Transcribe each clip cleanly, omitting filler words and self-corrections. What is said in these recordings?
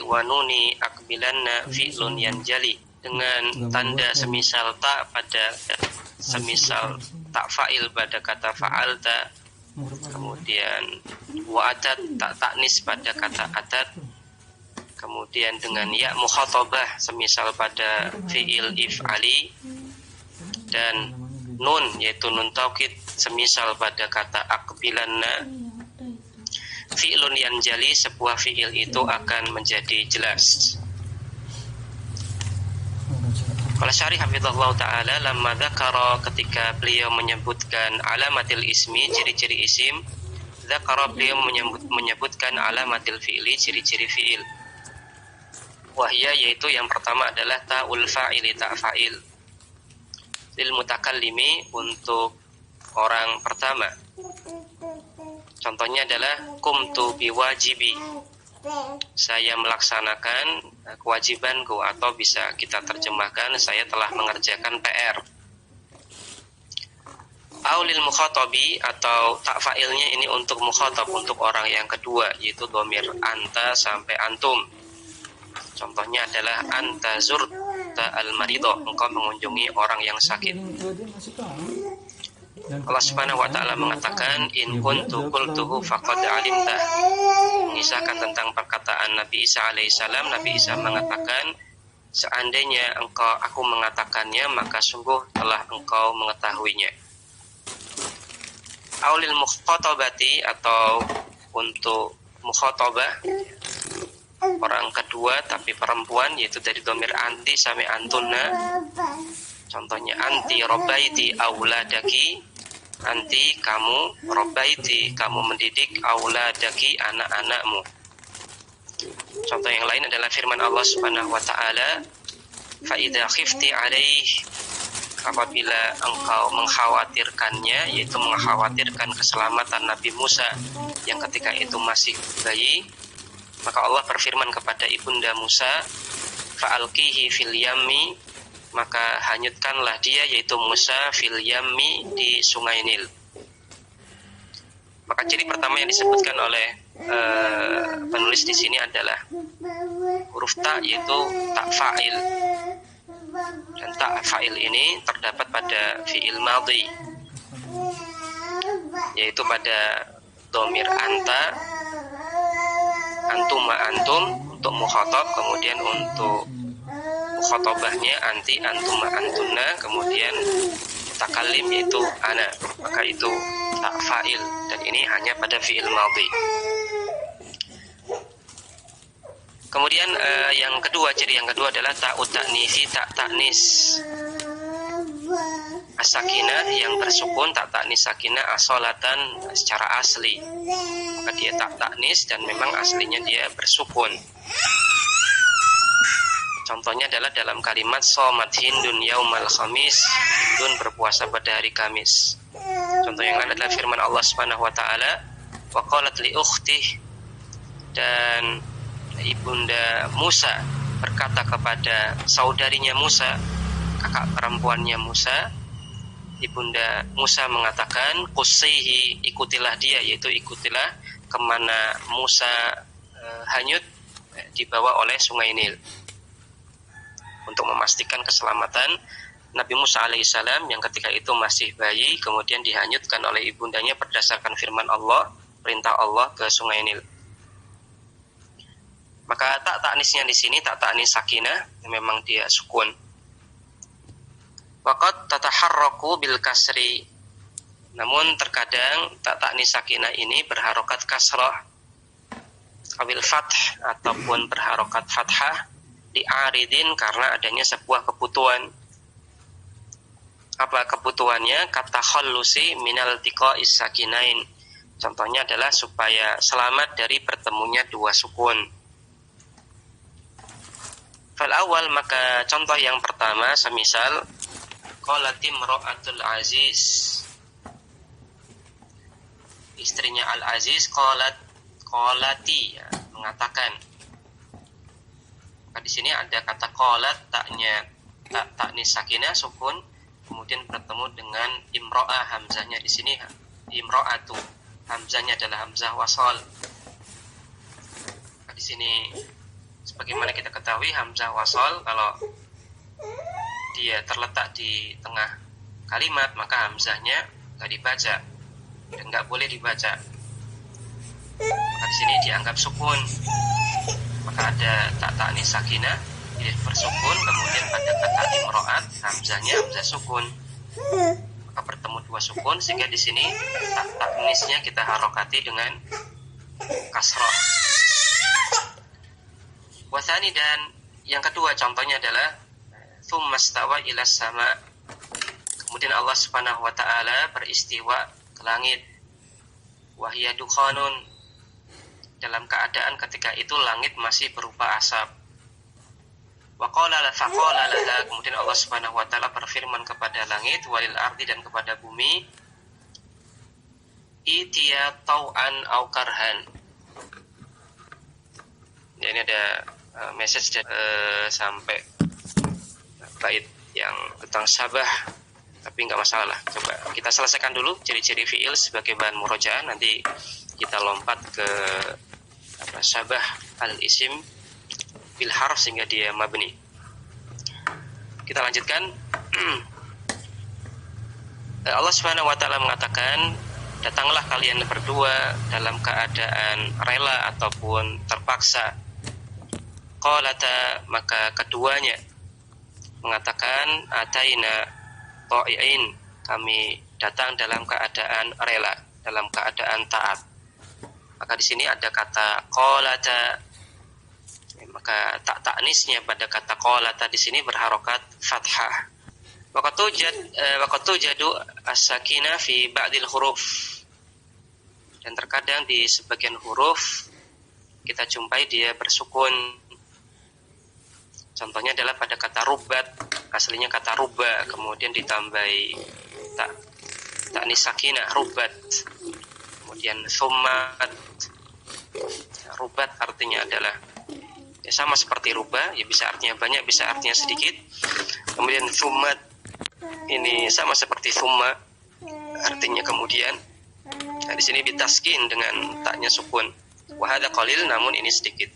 wa nuni aqbilanna fi'lun yanjali, dengan tanda semisal ta pada semisal tak fa'il pada kata fa'alta, kemudian wa atat tak taknis pada kata atat, kemudian dengan ya mukhatabah semisal pada fi'il if'ali, dan nun yaitu nun taukid semisal pada kata aqbilanna, fi'lun yanjali sebuah fi'il itu akan menjadi jelas. Qala syarih hafizallahu ta'ala, lamma dzakara, ketika beliau menyebutkan alamatil ismi, ciri-ciri isim, dzakara beliau menyebutkan alamatil fi'li, ciri-ciri fi'il. Wahya, yaitu yang pertama adalah ta'ul fa'ili, ta' fa'il, lil mutakallimi, untuk orang pertama. Contohnya adalah qumtu biwajibi, saya melaksanakan kewajibanku, atau bisa kita terjemahkan saya telah mengerjakan PR. Aulil mukhatabi, atau tak fa'ilnya ini untuk mukhatab, untuk orang yang kedua, yaitu dhamir anta sampai antum. Contohnya adalah anta zurta al-marido, engkau mengunjungi orang yang sakit. Allah Subhanahu wa ta'ala mengatakan in kuntu qultuhu faqad alimtah, mengisahkan tentang perkataan Nabi Isa alaihissalam. Nabi Isa mengatakan, seandainya aku mengatakannya, maka sungguh telah engkau mengetahuinya. Aulil mukhatabati, atau untuk mukhatabah, orang kedua tapi perempuan, yaitu dari dhamir anti sampai antunna. Contohnya anti robbaiti auladaki, anti kamu, robbaiti kamu mendidik, auladaki anak-anakmu. Contoh yang lain adalah firman Allah Subhanahu wa ta'ala, fa idza khifti alaih, apabila engkau mengkhawatirkannya, yaitu mengkhawatirkan keselamatan Nabi Musa yang ketika itu masih bayi, maka Allah berfirman kepada ibunda Musa, fa'alqihi fil yammi, maka hanyutkanlah dia, yaitu Musa, fil yammi, di sungai Nil. Maka ciri pertama yang disebutkan oleh penulis di sini adalah huruf ta, yaitu tak fa'il. Dan tak fa'il ini terdapat pada fi'il madhi, yaitu pada dhamir anta, antuma antum untuk mukhatab, kemudian untuk mukhatabahnya anti, antuma antunna, kemudian mutakallim yaitu ana, maka itu tak fa'il, dan ini hanya pada fi'il madhi. Kemudian yang kedua, ciri yang kedua adalah ta'ut ta'nisi, tak ta'nis as-sakinah, yang bersukun, tak ta'nis sakinah asolatan, secara asli, maka dia tak ta'nis dan memang aslinya dia bersukun. Contohnya adalah dalam kalimat shomat hindun yaumal khamis, hindun berpuasa pada hari Kamis. Contoh yang lain adalah firman Allah Subhanahu wa ta'ala, wa qalat li ukhtih, dan ibunda Musa berkata kepada saudarinya Musa, kakak perempuannya Musa, ibunda Musa mengatakan, qussihi, ikutilah dia, yaitu ikutilah kemana Musa hanyut, dibawa oleh sungai Nil, untuk memastikan keselamatan Nabi Musa alaihissalam yang ketika itu masih bayi, kemudian dihanyutkan oleh ibundanya berdasarkan firman Allah, perintah Allah, ke sungai Nil. Maka tak ta'nisnya di sini tak ta'nis sakinah, memang dia sukun. Waqad tataharraku bil kasri, namun terkadang tak ta'nis sakinah ini berharokat kasrah, awil fath, ataupun berharokat fathah, di'aridin, karena adanya sebuah kebutuhan. Apa kebutuhannya? Kata khallusi minal tiqa'is sakinain, contohnya adalah supaya selamat dari bertemunya dua sukun. Fal awal, maka contoh yang pertama semisal qalatim ra'atul aziz, istrinya al-aziz, qalati, ya, mengatakan. Maka di sini ada kata qalat, taknya taknis sakinah sukun, kemudian bertemu dengan imro'ah, hamzahnya di sini imro'atu, hamzahnya adalah hamzah wasal. Maka di sini Sebagaimana kita ketahui hamzah wasol kalau dia terletak di tengah kalimat maka hamzahnya nggak dibaca dan nggak boleh dibaca. Maka di sini dianggap sukun. Maka ada tak ta'nis sakinah, jadi bersukun, kemudian pada kata imro'at hamzahnya hamzah sukun. Maka bertemu dua sukun sehingga di sini tak ta'nisnya kita harokati dengan kasroh. Wasani, dan yang kedua contohnya adalah tsumma stawa ilas sama. Kemudian Allah Subhanahu wa taala beristiwa ke langit. Wahya dukhanun, dalam keadaan ketika itu langit masih berupa asap. Wa qala la faqala laha, kemudian Allah Subhanahu wa taala berfirman kepada langit, walil ardi, dan kepada bumi, itiya tau'an au karhan. Ya, ini ada message sampai bait yang tentang sabah, tapi nggak masalah. Coba kita selesaikan dulu ciri-ciri fiil sebagai bahan murojaah, nanti kita lompat ke sabah al-isim bil harf sehingga dia mabni. Kita lanjutkan. Allah Subhanahu wa taala mengatakan, datanglah kalian berdua dalam keadaan rela ataupun terpaksa. Qalata, maka keduanya mengatakan, ataina ta'iin, kami datang dalam keadaan rela, dalam keadaan taat. Maka di sini ada kata qalata, maka tak ta'nisnya pada kata qalata di sini berharokat fathah. Waqatu jadu as-sakinah fi ba'dil huruf, dan terkadang di sebagian huruf kita jumpai dia bersukun. Contohnya adalah pada kata rubat, aslinya kata ruba, kemudian ditambahi ta'nis sakinah, rubat. Kemudian summat, rubat artinya adalah ya sama seperti ruba, ya bisa artinya banyak, bisa artinya sedikit. Kemudian summat ini sama seperti summa, artinya kemudian. Nah, di sini ditaskin dengan taknya sukun. Wa hadza qalil, namun ini sedikit.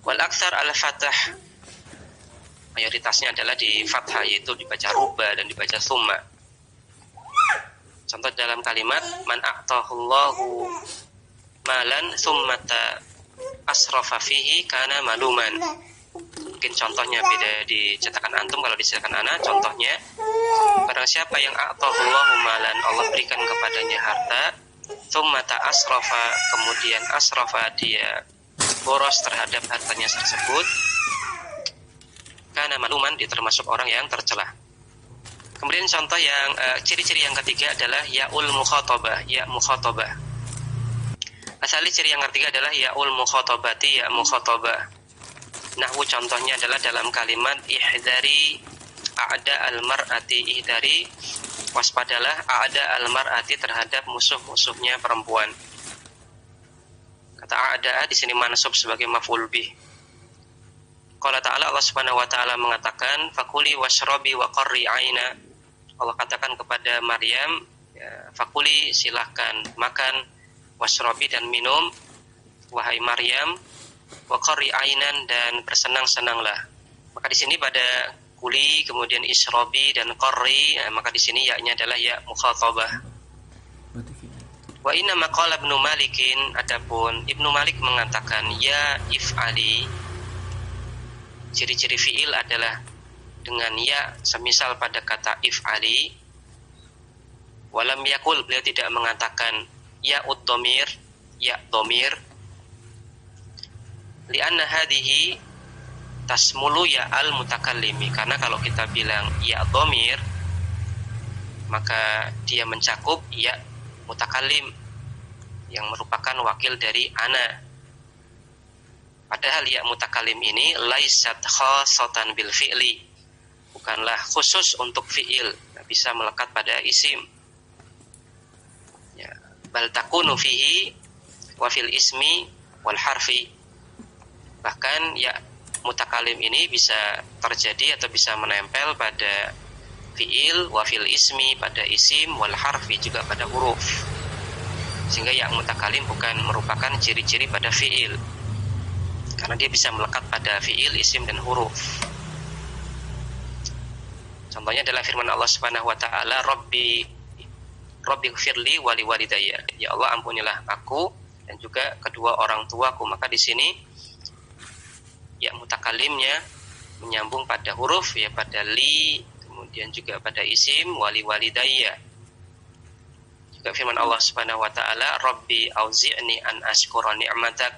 Wal aktsar al fathah, mayoritasnya adalah di fathah, yaitu dibaca ruba dan dibaca summa. Contoh dalam kalimat man a'tahullahu malan summata asrafa fihi kana maluman. Mungkin contohnya beda di cetakan antum, kalau di cetakan ana contohnya, barang siapa yang a'tahullahu malan, Allah berikan kepadanya harta, summata asrafa, kemudian asrafa dia boros terhadap hartanya tersebut, kana maluman, dia termasuk orang yang tercela. Kemudian contoh yang ciri-ciri yang ketiga adalah ya'ul mukhatabah, ya mukhatabah. Asali ciri yang ketiga adalah ya'ul mukhatabati, ya mukhatabah. Nahwu contohnya adalah dalam kalimat ihdari a'da al-mar'ati, ihdari waspadalah a'da al-mar'ati terhadap musuh-musuhnya perempuan. Kata a'da di sini mansub sebagai maf'ul bih. Qala ta'ala, Allah Subhanahu wa taala mengatakan, fakuli washrabi wa qarri aina. Allah katakan kepada Maryam, ya, fakuli, silahkan makan, washrabi, dan minum, wahai Maryam, wa qarri ainan, dan bersenang-senanglah. Maka di sini pada kuli, kemudian isrobi dan qarri, maka di sini ya-nya adalah ya mukhatabah. Wa inna maqala Ibnu Malikin, adapun Ibnu Malik mengatakan ya if'ali, ciri-ciri fi'il adalah dengan ya, semisal pada kata if'ali. Walam yakul, beliau tidak mengatakan ya ud-dhamir, ya dhamir. Li'anna hadhihi tasmulu ya al-mutakallimi, karena kalau kita bilang ya dhamir maka dia mencakup ya mutakallim yang merupakan wakil dari ana. Padahal ya mutakallim ini laisat khassatan bil fi'li, bukanlah khusus untuk fi'il, bisa melekat pada isim. Ya, bal takunu fihi wa fil ismi wal harfi. Bahkan ya mutakalim ini bisa terjadi atau bisa menempel pada fi'il, wa fil ismi pada isim, wal harfi juga pada huruf. Sehingga ya mutakalim bukan merupakan ciri-ciri pada fi'il. karena dia bisa melekat pada fiil, isim, dan huruf. Contohnya adalah firman Allah Subhanahu wa taala, Rabbighfirli wa liwalidayya. Ya Allah, ampunilah aku dan juga kedua orang tuaku. Maka di sini ya mutakalimnya menyambung pada huruf, ya pada li, kemudian juga pada isim wali walidayya. Juga firman Allah Subhanahu wa taala, Rabbi auzi'ni an ashkura ni'matak.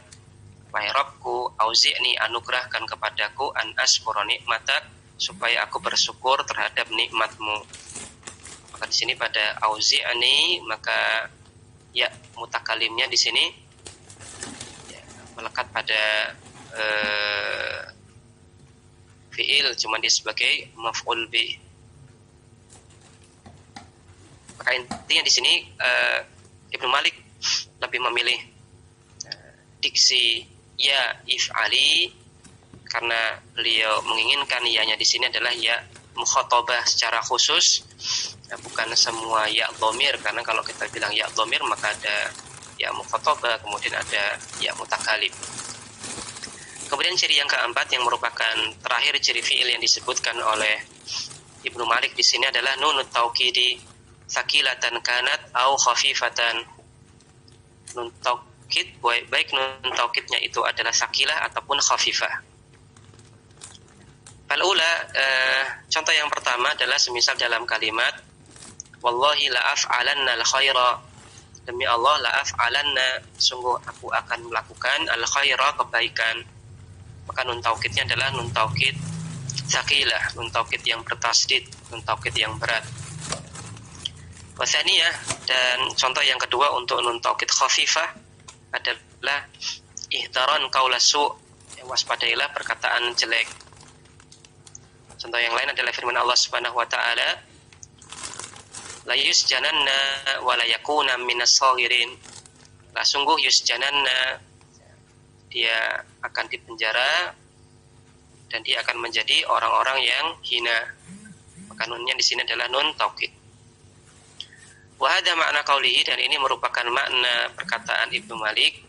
Wahai Rabbku, auzi'ni, anugerahkan kepadaku, an ashkura ni'matak, supaya aku bersyukur terhadap nikmatmu. Maka di sini pada auzi'ni, maka ya mutakalimnya di sini ya, melekat pada fiil, cuma dia sebagai maf'ul bih. Maka intinya di sini Ibnu Malik lebih memilih diksi ya if'ali karena beliau menginginkan ya-nya di sini adalah ya mukhatabah secara khusus, bukan semua ya dhamir, karena kalau kita bilang ya dhamir maka ada ya mukhatabah, kemudian ada ya mutakalim. Kemudian ciri yang keempat yang merupakan terakhir ciri fiil yang disebutkan oleh Ibnu Malik di sini adalah nunut taukidi sakilatan kanat au khafifatan. Nun taukid, baik nun taukidnya itu adalah sakilah ataupun khafifah. Al-ula, contoh yang pertama adalah semisal dalam kalimat wallahi la af'alanna al-khaira, demi Allah la af'alanna, sungguh aku akan melakukan al-khaira, kebaikan. Maka nun taukidnya adalah nun taukid sakilah, nun taukid yang bertasdid, nun taukid yang berat. Wasaniyah, dan contoh yang kedua untuk nun taukid khafifah adalah ihdaran qaula su', waspadailah perkataan jelek. Contoh yang lain adalah firman Allah Subhanahu wa taala, la yusjananna wa la yakuna minas saghirin. La sungguh yusjananna, dia akan dipenjara dan dia akan menjadi orang-orang yang hina. Maka nunnya di sini adalah nun taukid. Wa hadza makna qaulihi, dan ini merupakan makna perkataan Ibnu Malik,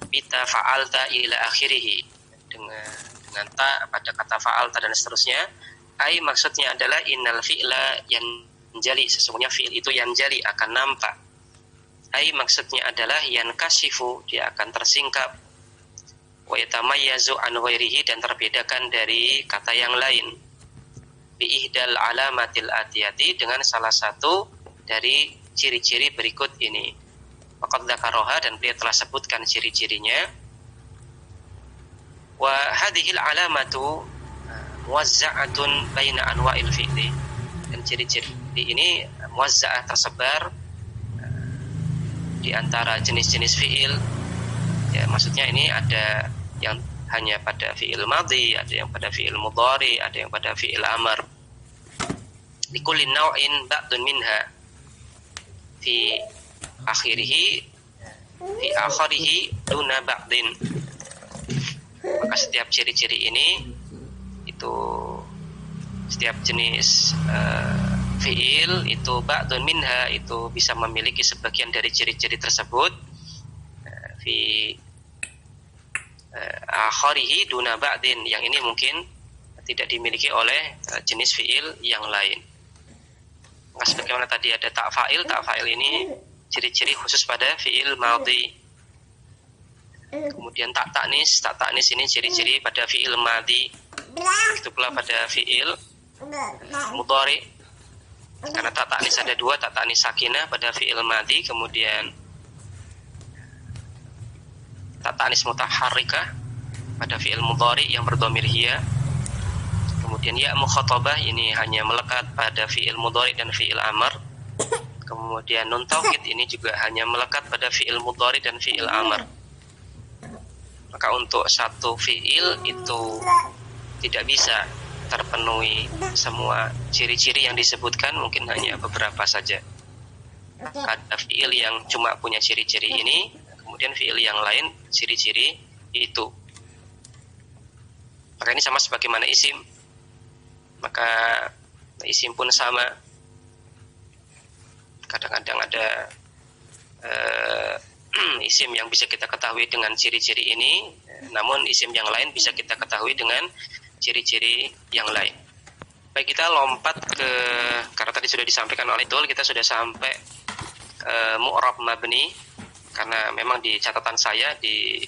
bita fa'alta ila akhirih, dengan ta pada kata fa'alta dan seterusnya. Ai maksudnya adalah innal fi'la yanjali, sesungguhnya fi'il itu yanjali, akan nampak. Ai maksudnya adalah yankashifu, dia akan tersingkap. Wa yatamayyazu an ghairihi, dan terbedakan dari kata yang lain. Bi ihdal alamatil atiyati, dengan salah satu dari ciri-ciri berikut ini. Faqad dzakaraha, dan beliau telah sebutkan ciri-cirinya. Wa hadhil alamatu muwazza'atun baina anwa'il fi'li, dan ciri-ciri ini muwazza'ah, tersebar di antara jenis-jenis fi'il. Ya, maksudnya ini ada yang hanya pada fi'il madhi, ada yang pada fi'il mudhari, ada yang pada fi'il amr. Likulli naw'in ba'dun minha fi akhirih duna ba'din. Maka setiap ciri-ciri ini itu, setiap jenis fi'il itu ba'dun minha, itu bisa memiliki sebagian dari ciri-ciri tersebut fi akharihi duna ba'din, yang ini mungkin tidak dimiliki oleh jenis fi'il yang lain. Maka sebagaimana tadi ada tak fa'il ini ciri-ciri khusus pada fi'il madhi. Kemudian tak taknis ini ciri-ciri pada fi'il madhi. Itu pula pada fi'il mudhari. Karena tak taknis ada dua, tak taknis sakinah pada fi'il madhi, kemudian tak taknis mutaharrikah pada fi'il mudhari yang berdhamir hiya. Kemudian ya mukhatabah, ini hanya melekat pada fi'il mudhari dan fi'il amr. Kemudian nun taukid ini juga hanya melekat pada fi'il mudhari dan fi'il amr. Maka untuk satu fi'il itu tidak bisa terpenuhi semua ciri-ciri yang disebutkan, mungkin hanya beberapa saja. Ada fi'il yang cuma punya ciri-ciri ini, kemudian fi'il yang lain ciri-ciri itu. Maka ini sama sebagaimana isim. Maka isim pun sama. Kadang-kadang ada isim yang bisa kita ketahui dengan ciri-ciri ini, namun isim yang lain bisa kita ketahui dengan ciri-ciri yang lain. Baik, kita lompat ke, karena tadi sudah disampaikan oleh Dul, kita sudah sampai mu'rab mabni, karena memang di catatan saya, di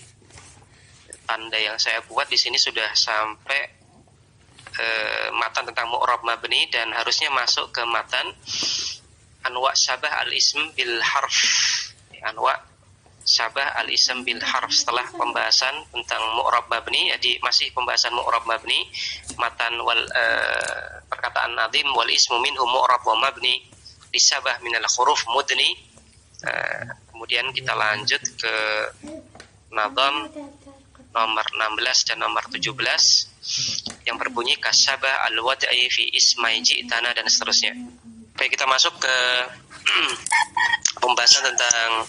tanda yang saya buat di sini sudah sampai matan tentang mu'rab mabni, dan harusnya masuk ke matan anwa syabah al-ism bil harf, anwa syabah al-ism bil harf. Setelah pembahasan tentang mu'rab mabni, jadi masih pembahasan mu'rab mabni, matan wal perkataan nazim wal ismu minhu mu'rab wa mabni disabah minal huruf mudni. Kemudian kita lanjut ke nazam nomor 16 dan nomor 17 yang berbunyi kasyabah al-wad'i fi ismai ji'tana dan seterusnya. Baik, kita masuk ke pembahasan tentang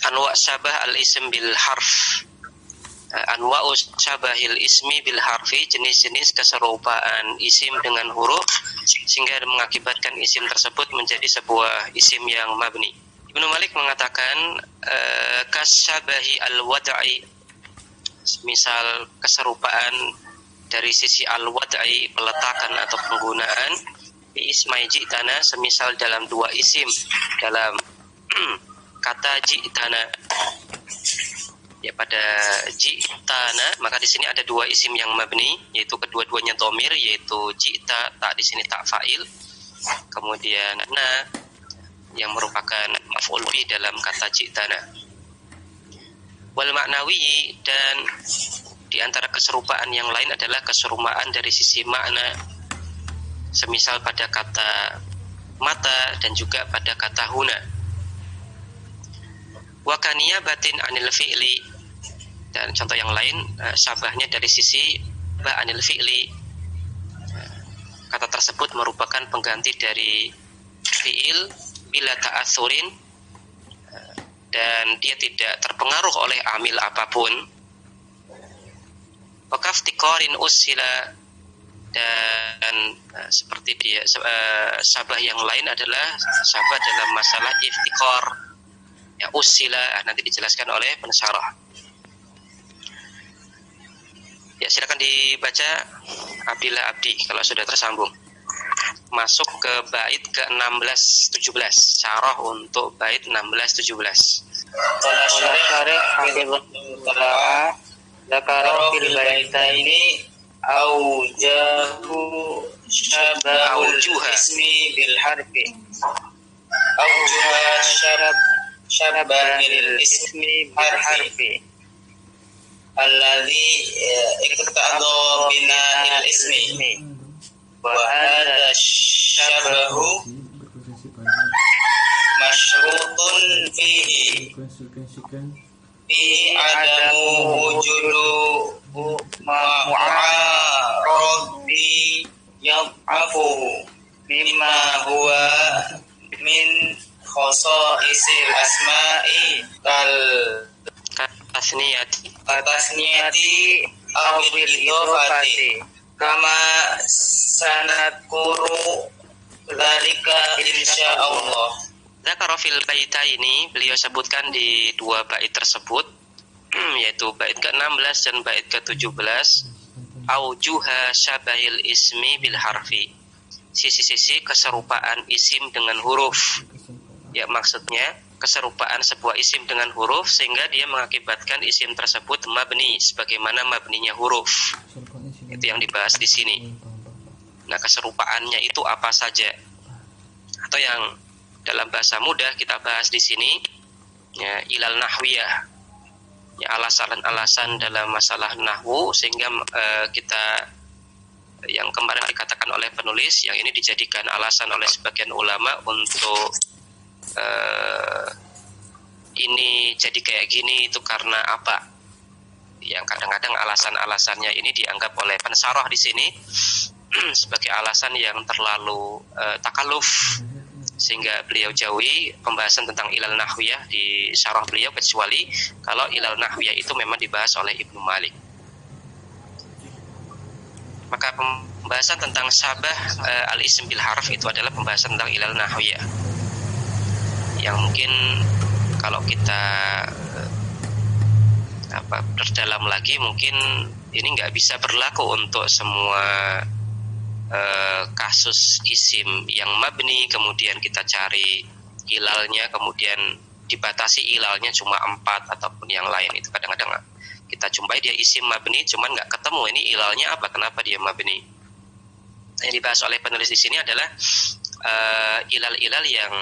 anwa syabah al-ism bil harf. Anwa syabahil ismi bil harfi, jenis-jenis keserupaan isim dengan huruf sehingga mengakibatkan isim tersebut menjadi sebuah isim yang mabni. Ibnu Malik mengatakan kasyabahi al-wad'i, misal keserupaan dari sisi al-wad'i, peletakan atau penggunaan, bi ismai ji'tana, semisal dalam dua isim dalam kata ji'tana. Ya, pada ji'tana maka di sini ada dua isim yang mabni, yaitu kedua-duanya dhamir, yaitu ji'ta, tak di sini tak fa'il, kemudian na yang merupakan maf'ul bih dalam kata ji'tana. Wal maknawi, dan di antara keserupaan yang lain adalah keserupaan dari sisi makna, semisal pada kata mata dan juga pada kata huna. Wa kaniyabatin anil fi'li, dan contoh yang lain syabahnya dari sisi ba anil fi'li, kata tersebut merupakan pengganti dari fi'il bila ta'atsurin, dan dia tidak terpengaruh oleh amil apapun. Wa kaftikorin usila, dan seperti dia syabah yang lain adalah syabah dalam masalah iftikor, ya, usila, nanti dijelaskan oleh pensyarah. Ya, silakan dibaca Abdillah Abdi kalau sudah tersambung. Masuk ke bait ke-16-17, syarah untuk bait 16-17. Qala syarih hafizahullah dzakara fil baitaini aujahu syabahul ismi bil harfi aujuha syabahil ismi bil harfi alladhi iqtada bina'il ismi wa hadha syabahu masyrutun fihi adamu wujudu mu'aradi yad'afuhu mimma huwa min khasaisil asma'i kal tasniyati aw bil idhofati kama sanadkuru dzalika insyaallah. Dzakara fil baitaini, beliau sebutkan di dua bait tersebut yaitu bait ke-16 dan bait ke-17, aujuha syabahil ismi bil harfi, sisi-sisi keserupaan isim dengan huruf. Ya, maksudnya keserupaan sebuah isim dengan huruf sehingga dia mengakibatkan isim tersebut mabni sebagaimana mabninya huruf. Itu yang dibahas di sini. Nah, keserupaannya itu apa saja? Atau yang dalam bahasa mudah kita bahas di sini, ya, ilal nahwiyah, ya, alasan-alasan dalam masalah nahwu, sehingga kita yang kemarin dikatakan oleh penulis, yang ini dijadikan alasan oleh sebagian ulama untuk ini jadi kayak gini itu karena apa? Yang kadang-kadang alasan-alasannya ini dianggap oleh pensyarah di sini sebagai alasan yang terlalu takaluf, sehingga beliau jauhi pembahasan tentang ilal nahwiyah di syarah beliau, kecuali kalau ilal nahwiyah itu memang dibahas oleh Ibnu Malik. Maka pembahasan tentang syabah al-ism bil harf itu adalah pembahasan tentang ilal nahwiyah, yang mungkin kalau kita perdalam lagi, mungkin ini nggak bisa berlaku untuk semua kasus isim yang mabni kemudian kita cari ilalnya, kemudian dibatasi ilalnya cuma 4 ataupun yang lain. Itu kadang-kadang kita jumpai dia isim mabni cuman nggak ketemu ini ilalnya apa, kenapa dia mabni. Yang dibahas oleh penulis di sini adalah ilal-ilal yang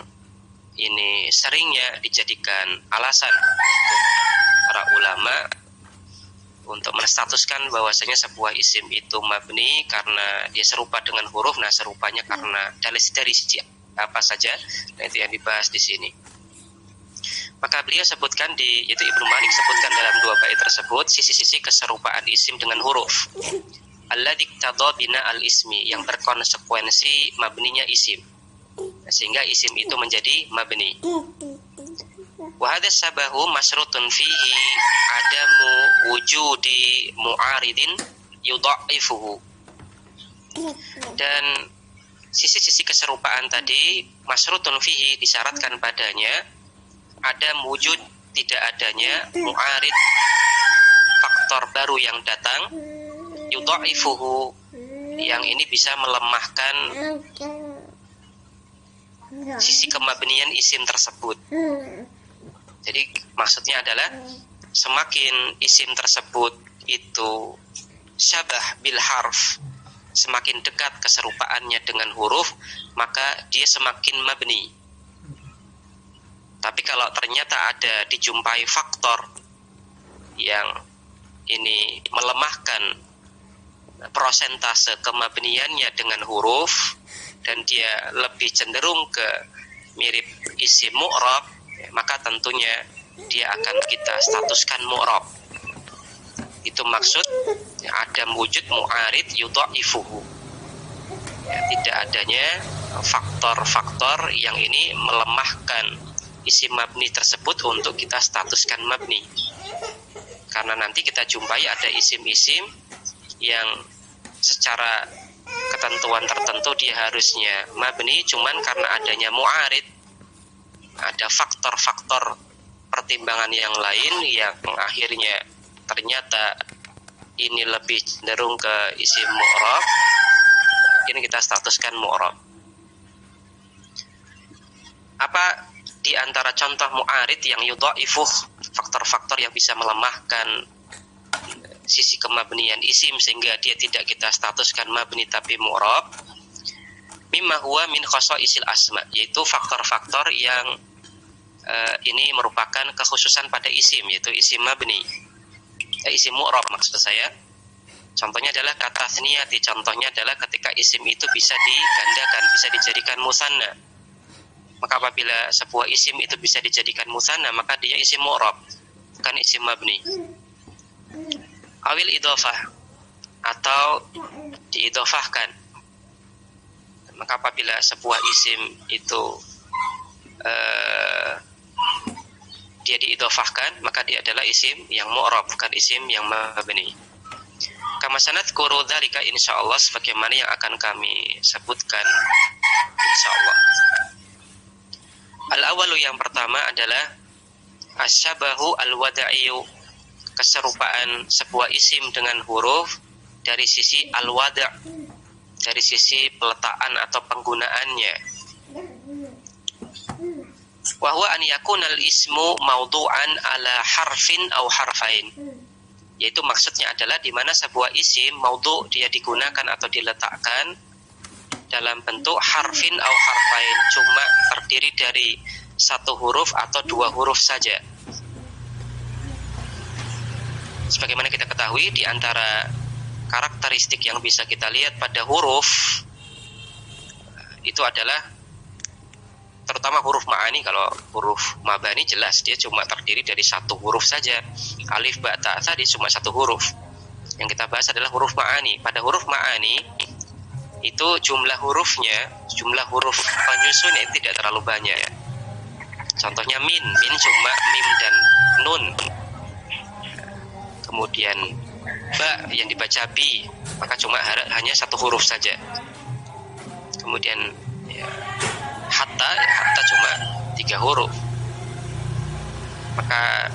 ini seringnya dijadikan alasan untuk para ulama untuk menstatuskan bahwasanya sebuah isim itu mabni karena dia serupa dengan huruf. Nah, serupanya karena dari sisi apa saja. Nah, itu yang dibahas di sini. Maka beliau sebutkan yaitu Ibnu Malik sebutkan dalam 2 bait tersebut sisi-sisi keserupaan isim dengan huruf. Alladzi iqtada bina al-ismi, yang berkonsekuensi mabninya isim. Sehingga isim itu menjadi mabni. Wa hadza sabahu masrutun fihi adamu wujudi mu'aridin yudha'ifuhu. Dan sisi-sisi keserupaan tadi masrutun fihi disyaratkan padanya ada wujud, tidak adanya mu'arid, faktor baru yang datang, yudha'ifuhu, yang ini bisa melemahkan sisi kemabnian isim tersebut. Jadi maksudnya adalah semakin isim tersebut itu syabah bil harf, semakin dekat keserupaannya dengan huruf, maka dia semakin mabni. Tapi kalau ternyata ada dijumpai faktor yang ini melemahkan prosentase kemabniannya dengan huruf dan dia lebih cenderung ke mirip isim mu'rab, maka tentunya dia akan kita statuskan mu'rab. Itu maksud ada wujud mu'arid yudha'ifuhu. Tidak adanya faktor-faktor yang ini melemahkan isim mabni tersebut untuk kita statuskan mabni. Karena nanti kita jumpai ada isim-isim yang secara ketentuan tertentu dia harusnya mabni, cuman karena adanya mu'arid, ada faktor-faktor pertimbangan yang lain yang akhirnya ternyata ini lebih cenderung ke isim mu'rab, mungkin kita statuskan mu'rab. Apa di antara contoh mu'arid yang yudha'ifuh, faktor-faktor yang bisa melemahkan sisi kemabnian isim sehingga dia tidak kita statuskan mabni tapi mu'rab? Mimma huwa min khasaisil asma, yaitu faktor-faktor yang ini merupakan kekhususan pada isim, yaitu isim mabni, isim mu'rab maksud saya. Contohnya adalah kata thniyati, contohnya adalah ketika isim itu bisa digandakan, bisa dijadikan musanna. Maka apabila sebuah isim itu bisa dijadikan musanna, maka dia isim mu'rab, bukan isim mabni. Awil idhofah, atau diidhofahkan. Maka apabila sebuah isim itu dia diidhofahkan, maka dia adalah isim yang mu'rab, bukan isim yang mabni. Kama sanadkuru dzalika insyaallah, sebagaimana yang akan kami sebutkan insyaallah. Al-awwalu, yang pertama adalah asyabahu al-wada'iyyu, keserupaan sebuah isim dengan huruf dari sisi al-wada', dari sisi peletakan atau penggunaannya. Wa huwa an yakuna al-ismu mawdu'an ala harfin aw harfain, yaitu maksudnya adalah di mana sebuah isim maudhu' dia digunakan atau diletakkan dalam bentuk harfin aw harfain, cuma terdiri dari 1 huruf atau 2 huruf saja. Sebagaimana kita ketahui, di antara karakteristik yang bisa kita lihat pada huruf itu adalah terutama huruf ma'ani. Kalau huruf mabani jelas dia cuma terdiri dari 1 huruf saja. Alif, ba, ta, tha dia cuma 1 huruf. Yang kita bahas adalah huruf ma'ani. Pada huruf ma'ani itu jumlah hurufnya, jumlah huruf penyusunnya tidak terlalu banyak ya. Contohnya min cuma mim dan nun. Kemudian ba yang dibaca bi, maka cuma hanya 1 huruf saja. Kemudian ya, hatta cuma 3 huruf. Maka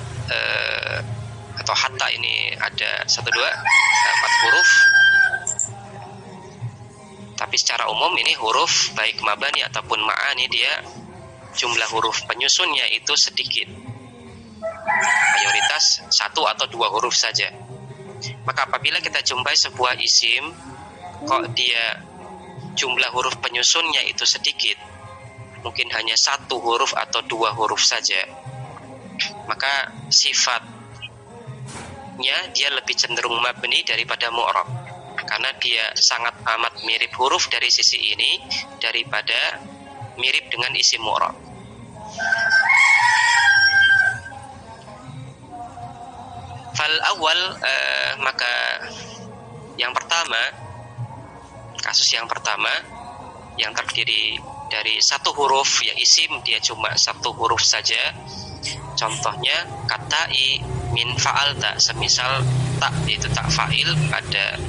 atau hatta ini ada 1, 2, 4 huruf. Tapi secara umum ini huruf baik mabani ataupun ma'ani dia jumlah huruf penyusunnya itu sedikit. Mayoritas 1 atau 2 huruf saja. Maka apabila kita jumpai sebuah isim kok dia jumlah huruf penyusunnya itu sedikit, mungkin hanya 1 huruf atau 2 huruf saja, maka sifatnya dia lebih cenderung mabni daripada mu'rab, karena dia sangat amat mirip huruf dari sisi ini daripada mirip dengan isim mu'rab. Fal awal, maka yang pertama, kasus yang pertama yang terdiri dari 1 huruf, ya isim dia cuma 1 huruf saja. Contohnya katai min fa'alta, semisal tak yaitu tak fa'il, ada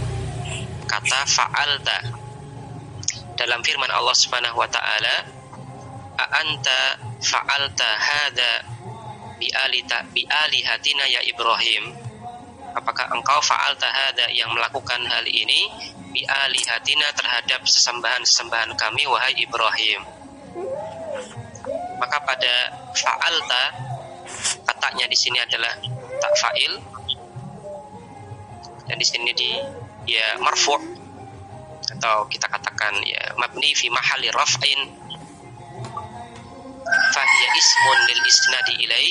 kata fa'alta. Dalam firman Allah Subhanahu wa taala, a anta fa'alta hadza bi alihatina ya Ibrahim, apakah engkau fa'alta hadza yang melakukan hal ini bi alihatina terhadap sesembahan-sesembahan kami wahai Ibrahim. Maka pada fa'alta katanya di sini adalah tak fa'il, dan di sini dia marfu' atau kita katakan ya mabni fi mahalli raf'in, fa hiya ismun lil isnadi ilai,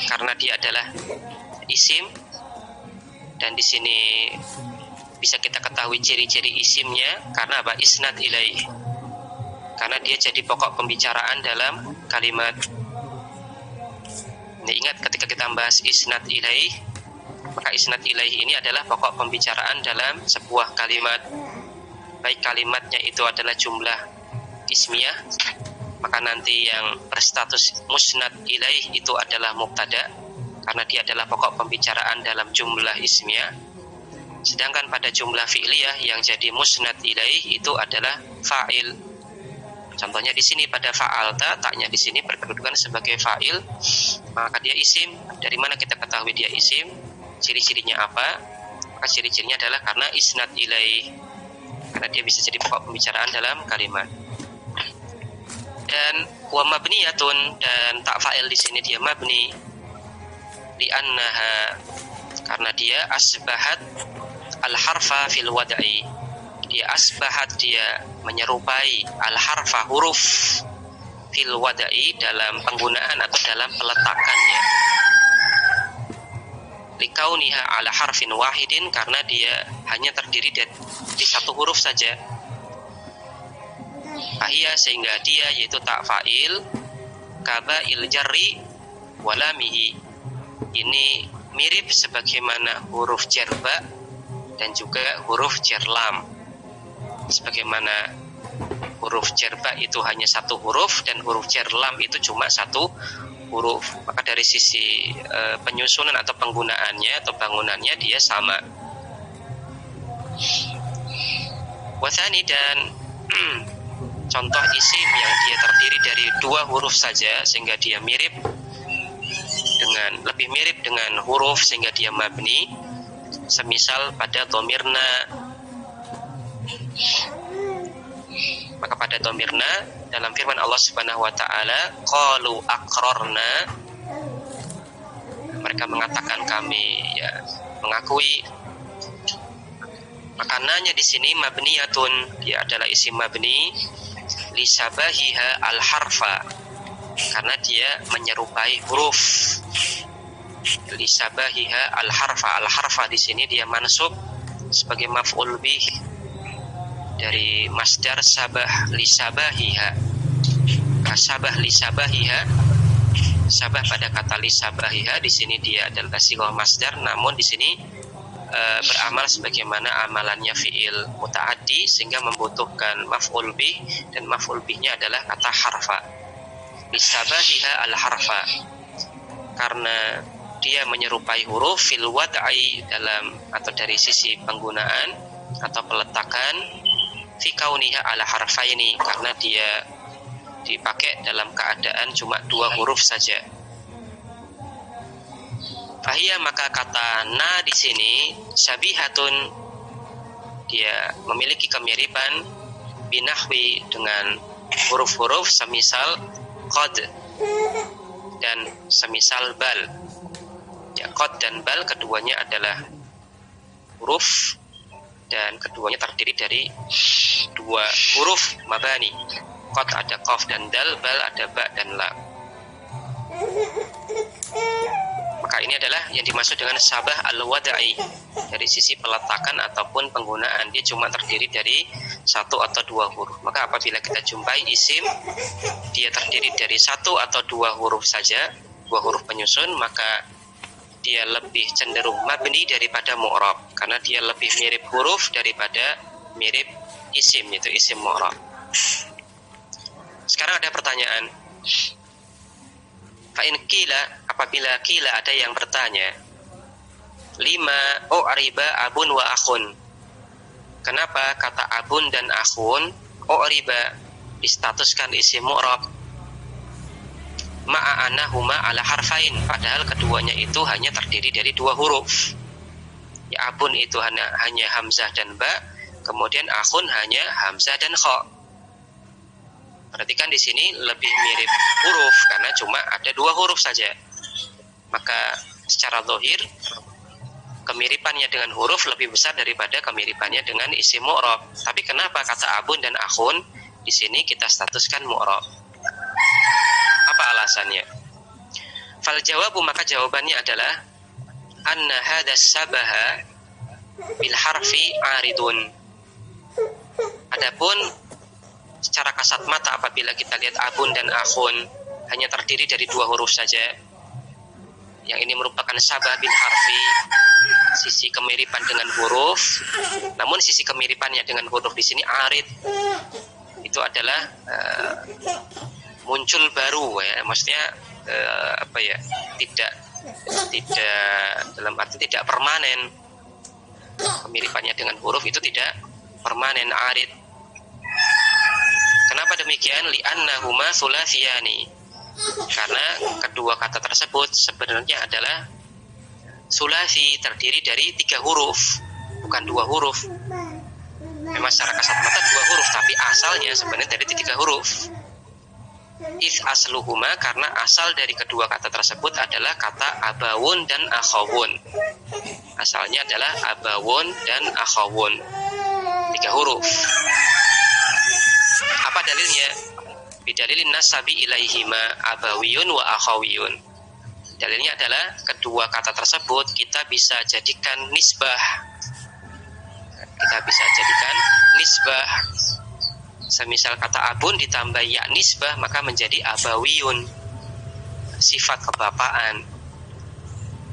karena dia adalah isim, dan di sini bisa kita ketahui ciri-ciri isimnya karena apa? Isnad ilai, karena dia jadi pokok pembicaraan dalam kalimat. Nah, ingat ketika kita bahas isnad ilai, maka isnad ilai ini adalah pokok pembicaraan dalam sebuah kalimat. Baik kalimatnya itu adalah jumlah ismiyah, maka nanti yang berstatus musnad ilaih itu adalah mubtada, karena dia adalah pokok pembicaraan dalam jumlah ismiyah. Sedangkan pada jumlah fi'liyah yang jadi musnad ilaih itu adalah fa'il. Contohnya di sini pada fa'alta, taknya di sini berkedudukan sebagai fa'il, maka dia isim. Dari mana kita ketahui dia isim? Ciri-cirinya apa? Maka ciri-cirinya adalah karena isnad ilaih, karena dia bisa jadi pokok pembicaraan dalam kalimat. Dan wa mabniyatun, dan tak fa'il di sini dia mabni li'annaha, karena dia asbahat al-harfa fil wada'i, dia asbahat, dia menyerupai al-harfa huruf fil wada'i dalam penggunaan atau dalam peletakannya, likauniha ala harfin wahidin, karena dia hanya terdiri dari 1 huruf saja. Fahiyya, sehingga dia yaitu tak fa'il kaba'il jarri walamihi, ini mirip sebagaimana huruf jarba dan juga huruf jarlam. Sebagaimana huruf jarba itu hanya 1 huruf dan huruf jarlam itu cuma 1 huruf, maka dari sisi penyusunan atau penggunaannya atau bangunannya dia sama. Wasani, dan contoh isim yang dia terdiri dari 2 huruf saja sehingga dia lebih mirip dengan huruf sehingga dia mabni, semisal pada domirna. Maka pada domirna dalam firman Allah Subhanahu wa taala, qalu aqrarna, mereka mengatakan kami ya mengakui. Maka nanya di sini mabniyatun, dia adalah isim mabni li sabahiha al harfa, karena dia menyerupai huruf. Li sabahiha al harfa di sini dia mansub sebagai maf'ul bih dari masdar sabah li sabahiha. Kasabah li sabahiha, sabah pada kata li sabahiha di sini dia adalah sighah masdar, namun di sini beramal sebagaimana amalannya fi'il muta'addi sehingga membutuhkan maf'ul bih, dan maf'ul bihnya adalah kata harfa. Li sabahiha al harfa, karena dia menyerupai huruf fil wad'i dalam atau dari sisi penggunaan atau peletakan, fi kauniha ala harfaini, karena dia dipakai dalam keadaan cuma 2 huruf saja. Fahiyah, maka kata na di sini syabihatun, dia memiliki kemiripan binahwi dengan huruf-huruf semisal qad dan semisal bal. Ya, qad dan bal keduanya adalah huruf dan keduanya terdiri dari dua huruf mabani. Qad ada qaf dan dal, bal ada ba dan lam. Maka ini adalah yang dimaksud dengan syabah al-wada'i dari sisi peletakan ataupun penggunaan. Dia cuma terdiri dari satu atau dua huruf. Maka apabila kita jumpai isim, dia terdiri dari satu atau dua huruf saja, dua huruf penyusun, maka dia lebih cenderung mabni daripada mu'rab, karena dia lebih mirip huruf daripada mirip isim, yaitu isim mu'rab. Sekarang ada pertanyaan. Fa'in kila, apabila kila ada yang bertanya, lima riba abun wa akhun, kenapa kata abun dan akhun riba distatuskan isim mu'rab ma'anahuma ala harfain, padahal keduanya itu hanya terdiri dari dua huruf. Ya, abun itu hanya hamzah dan ba, kemudian akhun hanya hamzah dan kha. Perhatikan di sini lebih mirip huruf karena cuma ada dua huruf saja. Maka secara zahir kemiripannya dengan huruf lebih besar daripada kemiripannya dengan isim mu'rab. Tapi kenapa kata abun dan akhun di sini kita statuskan mu'rab? Apa alasannya? Fal jawabu, maka jawabannya adalah anna hadas sabaha bil harfi aridun. Adapun secara kasat mata apabila kita lihat abun dan akhun hanya terdiri dari dua huruf saja, yang ini merupakan sabah bil harfi, sisi kemiripan dengan huruf, namun sisi kemiripannya dengan huruf di sini arid, itu adalah muncul baru, ya, maksudnya tidak dalam arti tidak permanen. Kemiripannya dengan huruf itu tidak permanen, arid. Kenapa demikian? Li'annahuma thulathiyani, karena kedua kata tersebut sebenarnya adalah sulasi, terdiri dari tiga huruf, bukan dua huruf. Memang secara kasat mata dua huruf, tapi asalnya sebenarnya dari tiga huruf. Is asluhuma, karena asal dari kedua kata tersebut adalah kata abawun dan akhawun. Asalnya adalah abawun dan akhawun, tiga huruf. Apa dalilnya? Bidalilin nasabi ilaihima abawiyun wa akhawiyun. Dalilnya adalah kedua kata tersebut kita bisa jadikan nisbah. Kita bisa jadikan nisbah. Semisal kata abun ditambah ya nisbah, maka menjadi abawiyun, sifat kebapaan.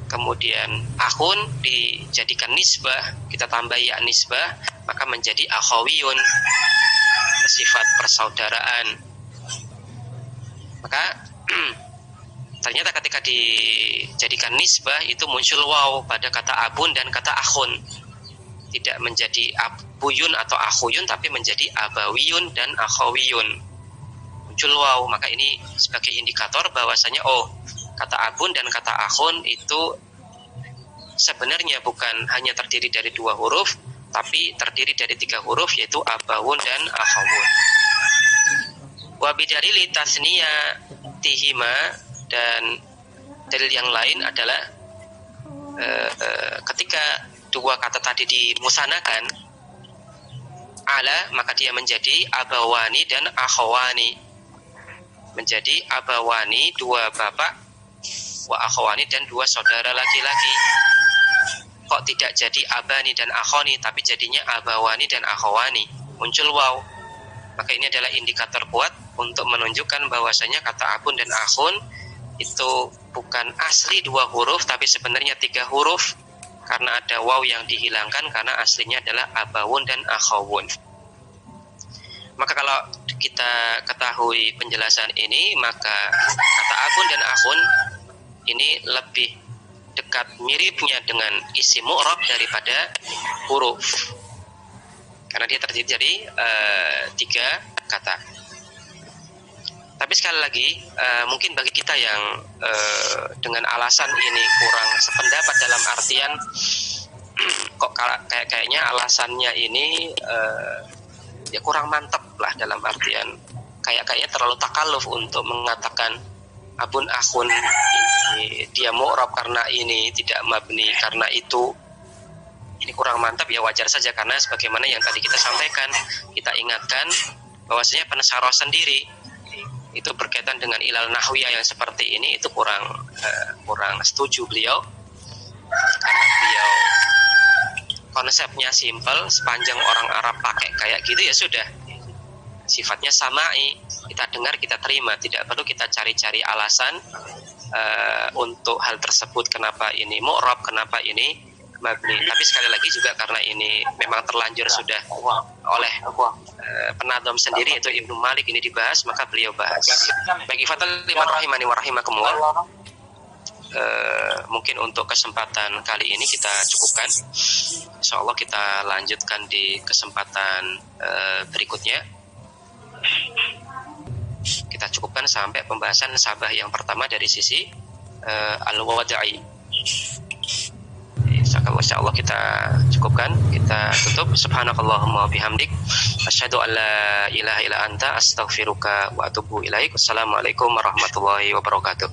Kemudian akhun dijadikan nisbah, kita tambah ya nisbah, maka menjadi akhawiyun, sifat persaudaraan. Maka ternyata ketika dijadikan nisbah itu muncul waw pada kata abun dan kata akhun, tidak menjadi abuyun atau akhuyun, tapi menjadi abawiyun dan akhawiyun, muncul waw. Maka ini sebagai indikator bahwasanya kata abun dan kata akhun itu sebenarnya bukan hanya terdiri dari dua huruf, tapi terdiri dari tiga huruf, yaitu abawun dan akhawun. Wa bidalili tasniyatihima, dan dalil yang lain adalah ketika dua kata tadi dimusanakan ala, maka dia menjadi abawani dan akhawani, menjadi abawani dua bapak, wa akhawani dan dua saudara laki-laki. Kok tidak jadi abani dan akhoni, tapi jadinya abawani dan akhawani, muncul waw. Maka ini adalah indikator kuat untuk menunjukkan bahwasanya kata abun dan akhun itu bukan asli dua huruf, tapi sebenarnya tiga huruf, karena ada waw yang dihilangkan, karena aslinya adalah abawun dan akhawun. Maka kalau kita ketahui penjelasan ini, maka kata abun dan akhun ini lebih dekat miripnya dengan isim mu'rab daripada huruf, karena dia terdiri dari tiga kata. Tapi sekali lagi, mungkin bagi kita yang dengan alasan ini kurang sependapat dalam artian kok kayaknya alasannya ini ya kurang mantap lah, dalam artian kayaknya terlalu takalluf untuk mengatakan abun akhun ini dia mu'rab karena ini, tidak mabni karena itu. Ini kurang mantap, ya wajar saja, karena sebagaimana yang tadi kita sampaikan, kita ingatkan bahwasanya penasaroh sendiri itu berkaitan dengan ilal nahwiyah yang seperti ini, itu kurang setuju beliau, karena beliau konsepnya simpel, sepanjang orang Arab pakai kayak gitu ya sudah, sifatnya samai, kita dengar kita terima, tidak perlu kita cari-cari alasan untuk hal tersebut, kenapa ini mu'rab, kenapa ini mabni. Tapi sekali lagi juga karena ini memang terlanjur sudah oleh penadom sendiri yaitu Ibnu Malik ini dibahas, maka beliau bahas. Bagi fatal liman rahimani wa rahimakumullah, mungkin untuk kesempatan kali ini kita cukupkan. Insyaallah kita lanjutkan di kesempatan berikutnya. Kita cukupkan sampai pembahasan sabah yang pertama dari sisi al-wada'i. Insyaallah kita cukupkan, kita tutup. Subhanakallahumma bihamdik, asyhadu an la ilaha illa anta, astaghfiruka wa atubu ilaik. Wassalamualaikum warahmatullahi wabarakatuh.